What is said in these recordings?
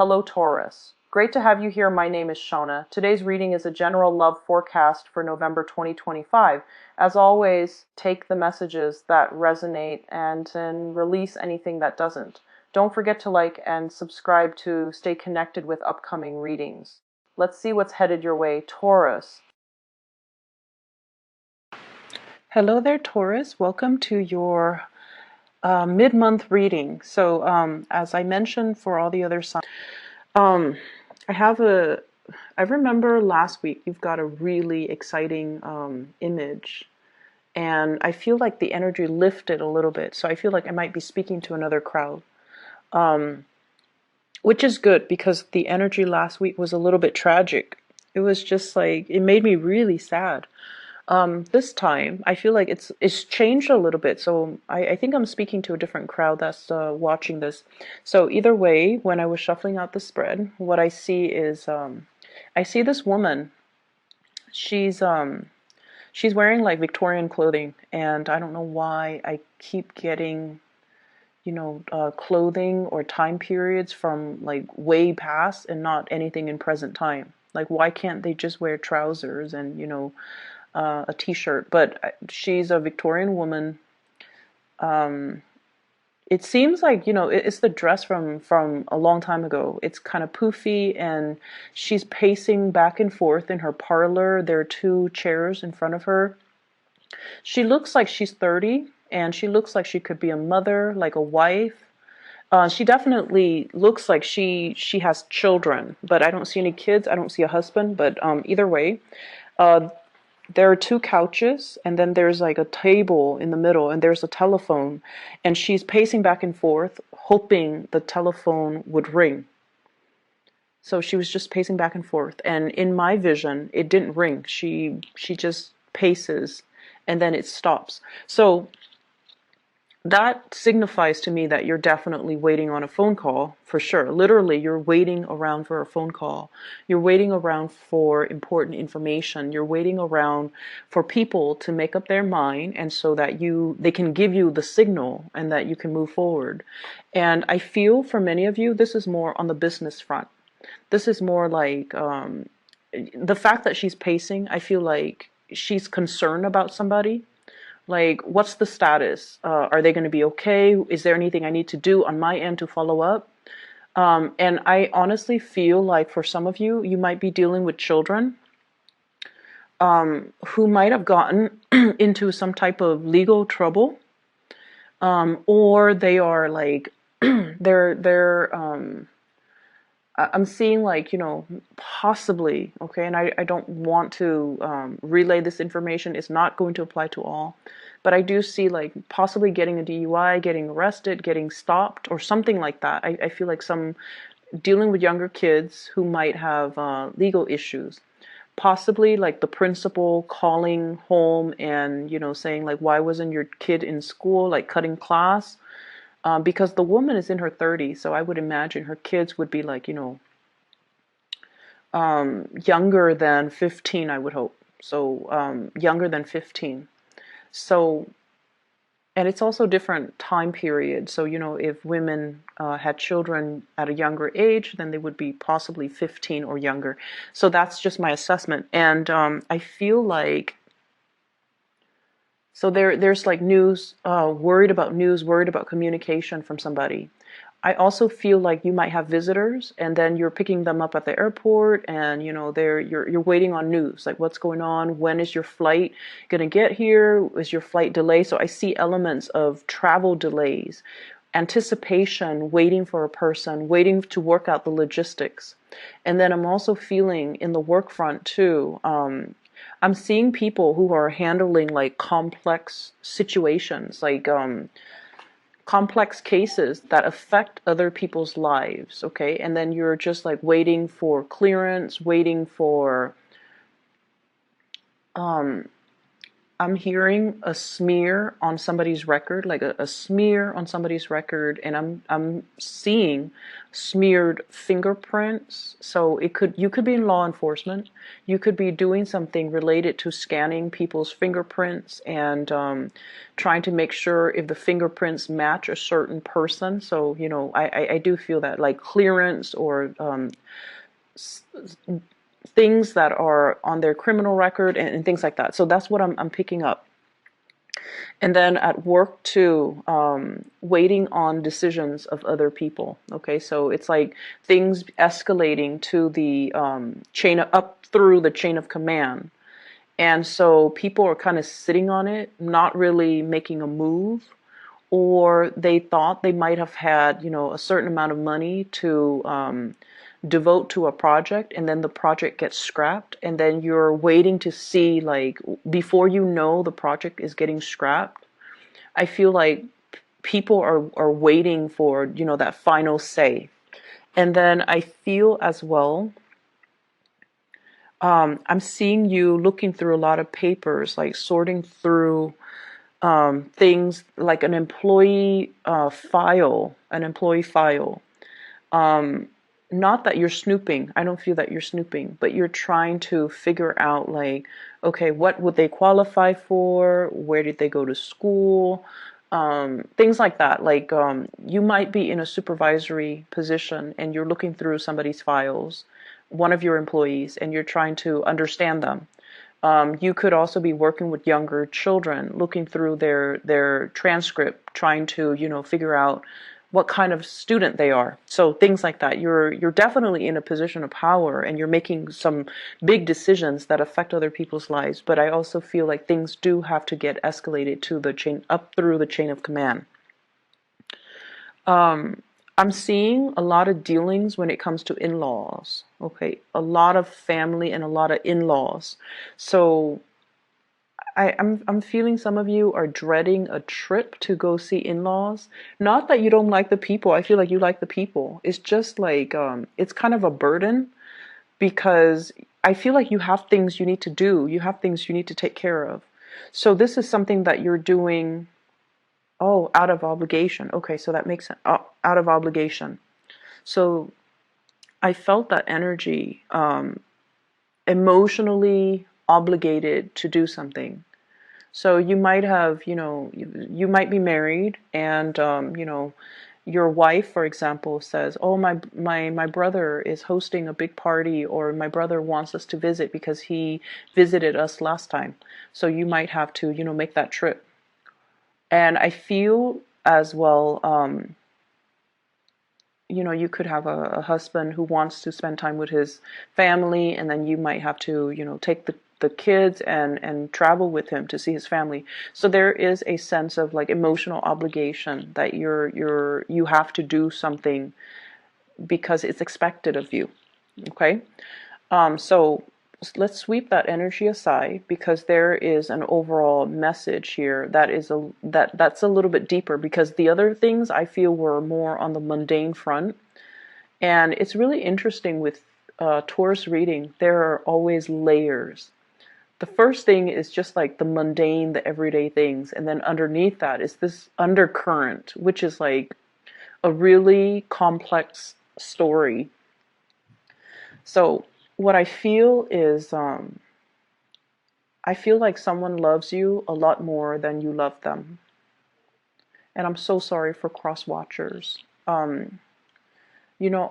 Hello, Taurus. Great to have you here. My name is Shona. Today's reading is a general love forecast for November 2025. As always, take the messages that resonate and release anything that doesn't. Don't forget to like and subscribe to stay connected with upcoming readings. Let's see what's headed your way, Taurus. Hello there, Taurus. Welcome to your mid-month reading. So as I mentioned for all the other signs, I remember last week you've got a really exciting image, and I feel like the energy lifted a little bit. So I feel like I might be speaking to another crowd, which is good because the energy last week was a little bit tragic. It was just like, it made me really sad. This time, I feel like it's changed a little bit. So I think I'm speaking to a different crowd that's watching this. So either way, when I was shuffling out the spread, what I see is I see this woman. She's wearing like Victorian clothing, and I don't know why I keep getting, clothing or time periods from like way past and not anything in present time. Like, why can't they just wear trousers and a t-shirt? But she's a Victorian woman. It seems like, it's the dress from a long time ago. It's kind of poofy, and she's pacing back and forth in her parlor. There are two chairs in front of her. She looks like she's 30, and she looks like she could be a mother, like a wife. She definitely looks like she has children, but I don't see any kids. I don't see a husband, but either way, there are two couches, and then there's like a table in the middle, and there's a telephone, and she's pacing back and forth, hoping the telephone would ring. So she was just pacing back and forth, and in my vision, it didn't ring. She just paces, and then it stops. So that signifies to me that you're definitely waiting on a phone call, for sure. Literally, you're waiting around for a phone call. You're waiting around for important information. You're waiting around for people to make up their mind, and so that they can give you the signal and that you can move forward. And I feel for many of you, this is more on the business front. This is more like the fact that she's pacing, I feel like she's concerned about somebody. Like, what's the status? Are they going to be okay? Is there anything I need to do on my end to follow up? And I honestly feel like for some of you, you might be dealing with children who might have gotten into some type of legal trouble, or they are like, I'm seeing like, possibly, okay, and I don't want to relay this information. It's not going to apply to all, but I do see like possibly getting a DUI, getting arrested, getting stopped, or something like that. I feel like some dealing with younger kids who might have legal issues. Possibly like the principal calling home and, saying like, why wasn't your kid in school, like cutting class? Because the woman is in her 30s, so I would imagine her kids would be like, younger than 15, I would hope. So younger than 15. So, and it's also different time period. So, if women had children at a younger age, then they would be possibly 15 or younger. So that's just my assessment. And I feel like, so there's like news, worried about communication from somebody. I also feel like you might have visitors, and then you're picking them up at the airport, and you're waiting on news, like what's going on, when is your flight gonna get here, is your flight delayed? So I see elements of travel delays, anticipation, waiting for a person, waiting to work out the logistics. And then I'm also feeling in the work front too, I'm seeing people who are handling like complex situations, like complex cases that affect other people's lives, okay? And then you're just like waiting for clearance, waiting for I'm hearing a smear on somebody's record, like a smear on somebody's record, and I'm seeing smeared fingerprints. So you could be in law enforcement, you could be doing something related to scanning people's fingerprints and trying to make sure if the fingerprints match a certain person. So I do feel that like clearance or things that are on their criminal record and things like that. So that's what I'm picking up. And then at work too, waiting on decisions of other people. Okay, so it's like things escalating to the up through the chain of command. And so people are kind of sitting on it, not really making a move, or they thought they might have had, a certain amount of money to devote to a project, and then the project gets scrapped, and then you're waiting to see, like, before you know the project is getting scrapped. I feel like people are waiting for, that final say. And then I feel as well, I'm seeing you looking through a lot of papers, like sorting through things like an employee file, not that you're snooping. I don't feel that you're snooping, but you're trying to figure out, like, okay, what would they qualify for? Where did they go to school? Things like that. Like, you might be in a supervisory position and you're looking through somebody's files, one of your employees, and you're trying to understand them. You could also be working with younger children, looking through their transcript, trying to, figure out what kind of student they are. So things like that. You're definitely in a position of power, and you're making some big decisions that affect other people's lives. But I also feel like things do have to get escalated to the chain, up through the chain of command. I'm seeing a lot of dealings when it comes to in-laws. Okay, a lot of family and a lot of in-laws. So I'm feeling some of you are dreading a trip to go see in-laws. Not that you don't like the people. I feel like you like the people. It's just like it's kind of a burden, because I feel like you have things you need to do. You have things you need to take care of. So this is something that you're doing, oh, out of obligation. Okay, so that makes sense. Out of obligation. So I felt that energy, emotionally obligated to do something. So you might have, you might be married, and your wife, for example, says, "Oh, my brother is hosting a big party, or my brother wants us to visit because he visited us last time." So you might have to, make that trip. And I feel as well, you could have a husband who wants to spend time with his family, and then you might have to, take the kids and travel with him to see his family. So there is a sense of like emotional obligation that you have to do something because it's expected of you. Okay? So let's sweep that energy aside, because there is an overall message here that's a little bit deeper, because the other things I feel were more on the mundane front. And it's really interesting with Taurus reading, there are always layers. The first thing is just like the mundane, the everyday things, and then underneath that is this undercurrent, which is like a really complex story. So what I feel is, I feel like someone loves you a lot more than you love them. And I'm so sorry for cross watchers.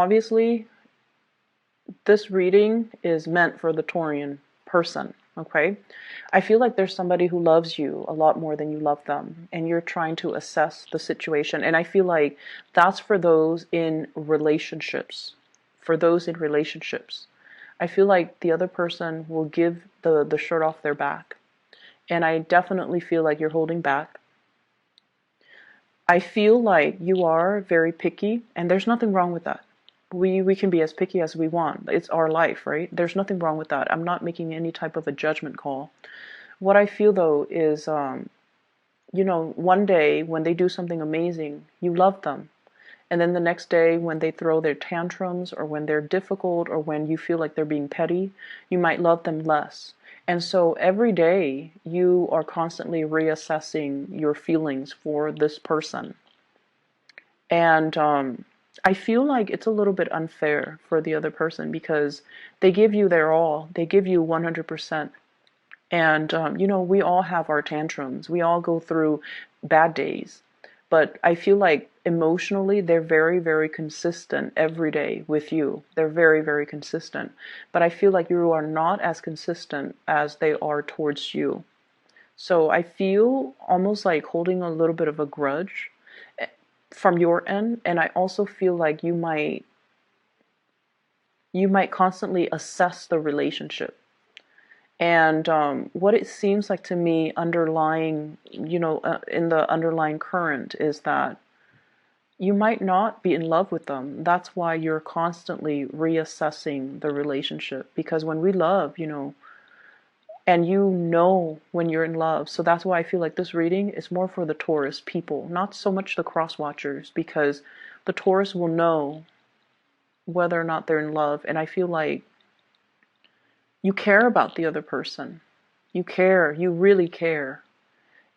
Obviously, this reading is meant for the Taurian person, okay? I feel like there's somebody who loves you a lot more than you love them, and you're trying to assess the situation. And I feel like that's for those in relationships. For those in relationships. I feel like the other person will give the shirt off their back. And I definitely feel like you're holding back. I feel like you are very picky, and there's nothing wrong with that. We can be as picky as we want. It's our life, right? There's nothing wrong with that. I'm not making any type of a judgment call. What I feel though is, one day when they do something amazing, you love them. And then the next day when they throw their tantrums, or when they're difficult, or when you feel like they're being petty, you might love them less. And so every day you are constantly reassessing your feelings for this person. And I feel like it's a little bit unfair for the other person because they give you their all, they give you 100%. And, we all have our tantrums. We all go through bad days. But I feel like emotionally, they're very, very consistent every day with you. They're very, very consistent. But I feel like you are not as consistent as they are towards you. So I feel almost like holding a little bit of a grudge from your end. And I also feel like you might constantly assess the relationship. And what it seems like to me underlying, in the underlying current is that you might not be in love with them. That's why you're constantly reassessing the relationship. Because when we love, and when you're in love. So that's why I feel like this reading is more for the Taurus people, not so much the cross watchers, because the Taurus will know whether or not they're in love. And I feel like you care about the other person. You care, you really care.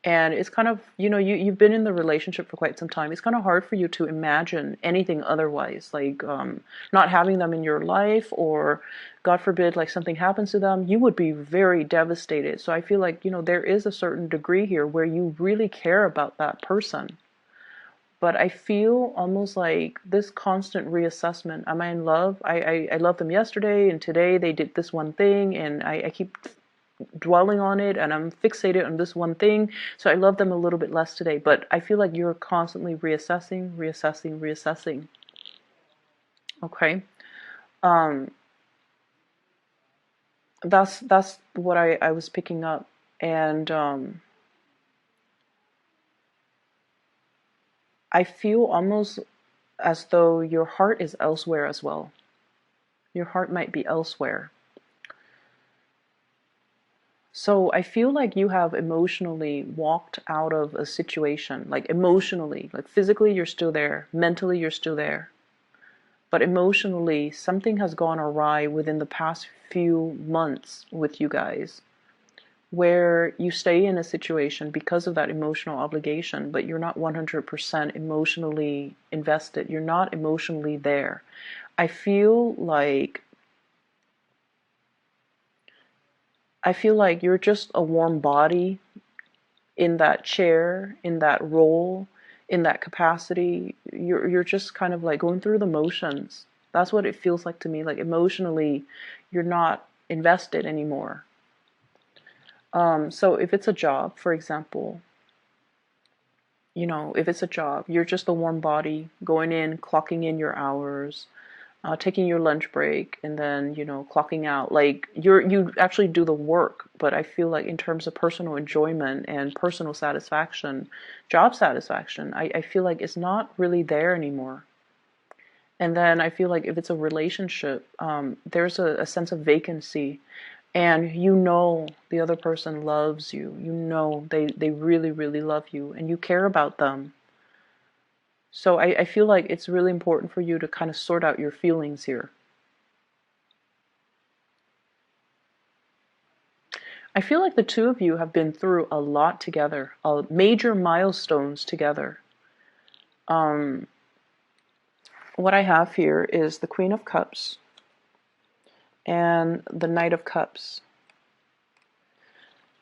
And it's kind of, you've been in the relationship for quite some time. It's kind of hard for you to imagine anything otherwise, like not having them in your life, or God forbid, like something happens to them, you would be very devastated. So I feel like, there is a certain degree here where you really care about that person. But I feel almost like this constant reassessment. Am I in love? I loved them yesterday, and today they did this one thing, and I keep dwelling on it, and I'm fixated on this one thing, so I love them a little bit less today. But I feel like you're constantly reassessing. Okay. um that's what I was picking up. And I feel almost as though your heart is elsewhere as well. Your heart might be elsewhere. So I feel like you have emotionally walked out of a situation, like emotionally, like physically you're still there, mentally you're still there. But emotionally, something has gone awry within the past few months with you guys, where you stay in a situation because of that emotional obligation, but you're not 100% emotionally invested. You're not emotionally there. I feel like you're just a warm body in that chair, in that role, in that capacity. You're just kind of like going through the motions. That's what it feels like to me. Like emotionally, you're not invested anymore. So if it's a job, for example, if it's a job, you're just a warm body going in, clocking in your hours, taking your lunch break, and then clocking out. Like you actually do the work. But I feel like in terms of personal enjoyment and personal satisfaction, job satisfaction, I feel like it's not really there anymore. And then I feel like if it's a relationship, there's a sense of vacancy. And the other person loves you. They really, really love you, and you care about them. So I feel like it's really important for you to kind of sort out your feelings here. I feel like the two of you have been through a lot together, major milestones together. Um, what I have here is the Queen of Cups and the Knight of Cups.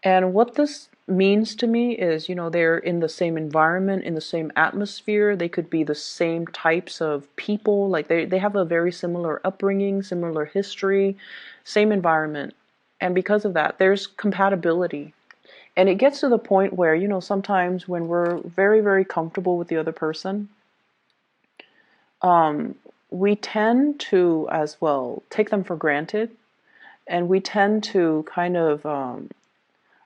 And what this means to me is, they're in the same environment, in the same atmosphere. They could be the same types of people. Like they have a very similar upbringing, similar history, same environment. And because of that, there's compatibility. And it gets to the point where, sometimes when we're very, very comfortable with the other person, we tend to as well take them for granted. And we tend to kind of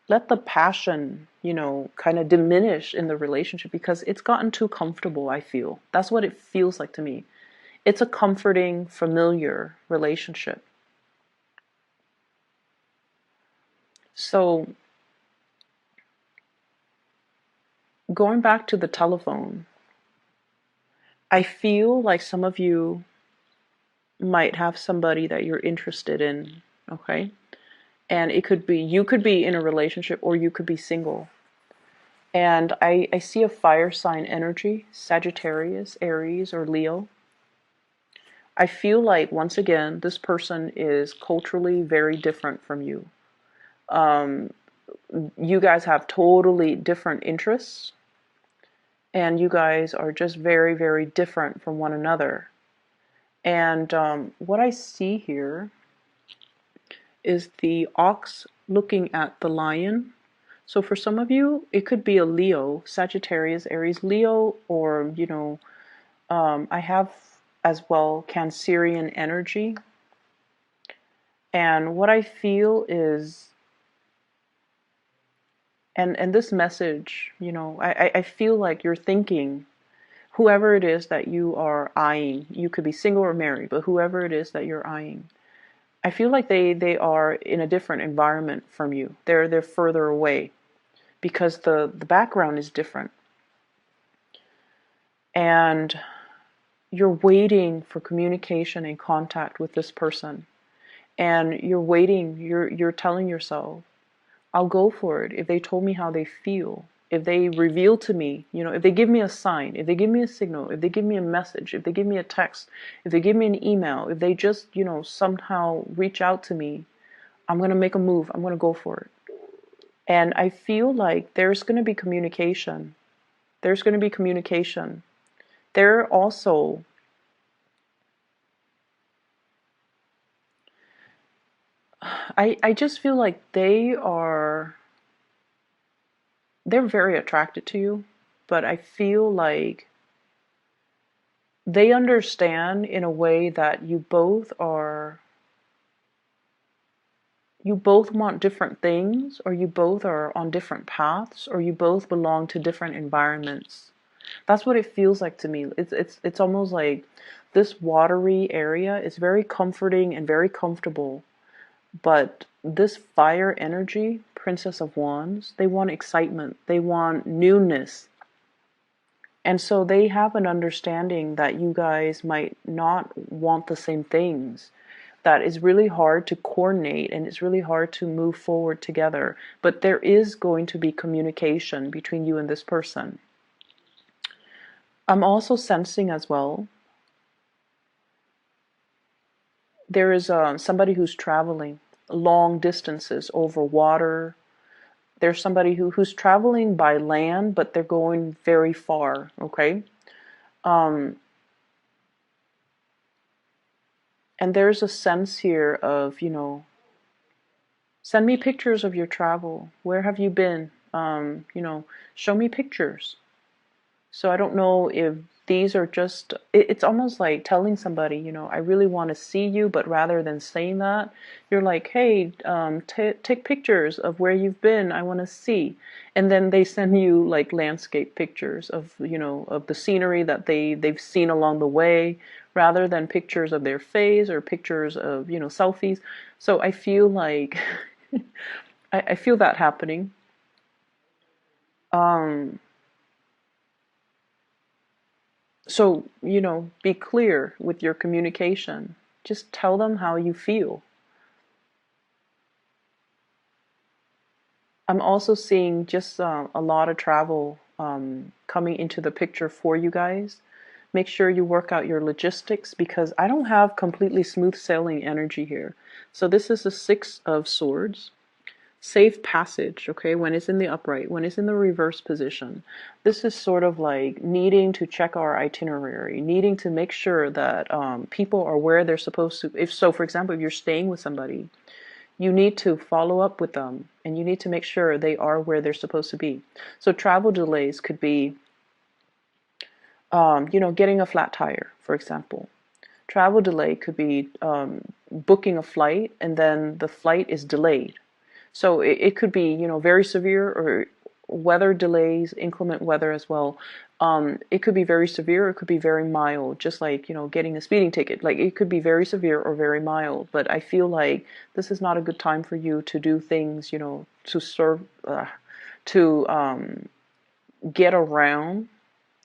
let the passion, kind of diminish in the relationship because it's gotten too comfortable, I feel. That's what it feels like to me. It's a comforting, familiar relationship. So, going back to the telephone, I feel like some of you might have somebody that you're interested in, okay? And it could be, you could be in a relationship or you could be single. And I see a fire sign energy, Sagittarius, Aries, or Leo. I feel like, once again, this person is culturally very different from you. Um, you guys have totally different interests, and you guys are just very, very different from one another. And what I see here is the ox looking at the lion. So for some of you, it could be a Leo, Sagittarius, Aries, Leo, or, I have as well Cancerian energy. And what I feel is, and this message, I feel like you're thinking, whoever it is that you are eyeing, you could be single or married, but whoever it is that you're eyeing, I feel like they are in a different environment from you. They're further away because the background is different. And you're waiting for communication and contact with this person. And you're waiting, you're telling yourself, I'll go for it if they told me how they feel, if they reveal to me, if they give me a sign, if they give me a signal, if they give me a message, if they give me a text, if they give me an email, if they just, somehow reach out to me, I'm going to make a move. I'm going to go for it. And I feel like there's going to be communication. There's going to be communication. They're also, I just feel like they're very attracted to you, but I feel like they understand in a way that you both want different things, or you both are on different paths, or you both belong to different environments. That's what it feels like to me. It's almost like this watery area is very comforting and very comfortable, but this fire energy, Princess of Wands, they want excitement, they want newness. And so they have an understanding that you guys might not want the same things. That is really hard to coordinate and it's really hard to move forward together. But there is going to be communication between you and this person. I'm also sensing as well, there is somebody who's traveling long distances over water. There's somebody who's traveling by land, but they're going very far, okay? Um, and there's a sense here of, send me pictures of your travel. Where have you been? Show me pictures. So I don't know if these are just, it's almost like telling somebody, I really want to see you, but rather than saying that, you're like, hey, take pictures of where you've been. I want to see. And then they send you like landscape pictures of, of the scenery that they've seen along the way, rather than pictures of their face or pictures of, selfies. So I feel like, I feel that happening. Um, So, be clear with your communication. Just tell them how you feel. I'm also seeing just a lot of travel coming into the picture for you guys. Make sure you work out your logistics because I don't have completely smooth sailing energy here. So this is the Six of Swords. Safe passage, okay, when it's in the upright, when it's in the reverse position. This is sort of like needing to check our itinerary, needing to make sure that people are where they're supposed to. If so, for example, if you're staying with somebody, you need to follow up with them and you need to make sure they are where they're supposed to be. So travel delays could be, getting a flat tire, for example. Travel delay could be booking a flight and then the flight is delayed. So it could be, very severe, or weather delays, inclement weather as well. It could be very severe, it could be very mild, just like, getting a speeding ticket. Like it could be very severe or very mild, but I feel like this is not a good time for you to do things, to serve, to get around,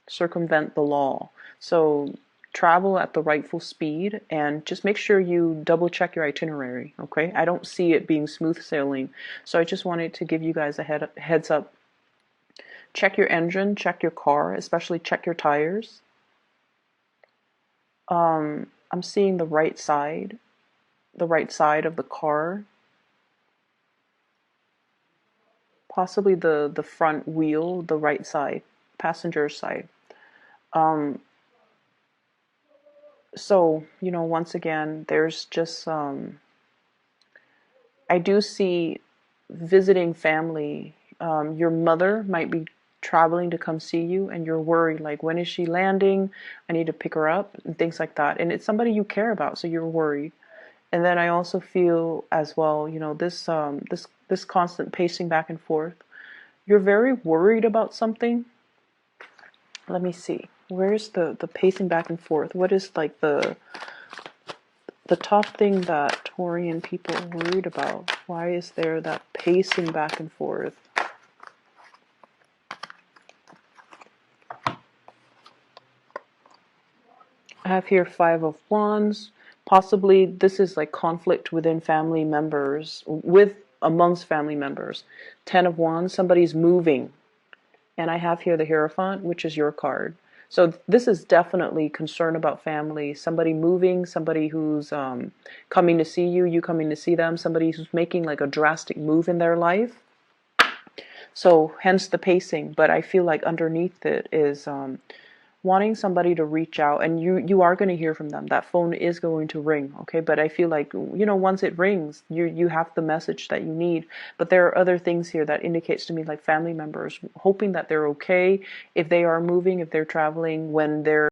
circumvent the law. So travel at the rightful speed, and just make sure you double check your itinerary. Okay, I don't see it being smooth sailing, so I just wanted to give you guys a heads up. Check your engine, check your car, especially check your tires. I'm seeing the right side of the car, possibly the front wheel, the right side, passenger side. So, once again, there's just I do see visiting family. Your mother might be traveling to come see you, and you're worried, like, when is she landing? I need to pick her up, and things like that. And it's somebody you care about, so you're worried. And then I also feel as well, this constant pacing back and forth. You're very worried about something. Let me see. Where's the pacing back and forth? What is like the top thing that Taurian people are worried about? Why is there that pacing back and forth? I have here Five of Wands. Possibly this is like conflict within family members, amongst family members. Ten of Wands, somebody's moving. And I have here the Hierophant, which is your card. So this is definitely concern about family, somebody moving, somebody who's coming to see you, you coming to see them, somebody who's making like a drastic move in their life. So hence the pacing, but I feel like underneath it is wanting somebody to reach out, and you are going to hear from them. That phone is going to ring, okay? But I feel like, once it rings, you have the message that you need. But there are other things here that indicates to me, like family members hoping that they're okay if they are moving, if they're traveling, when they're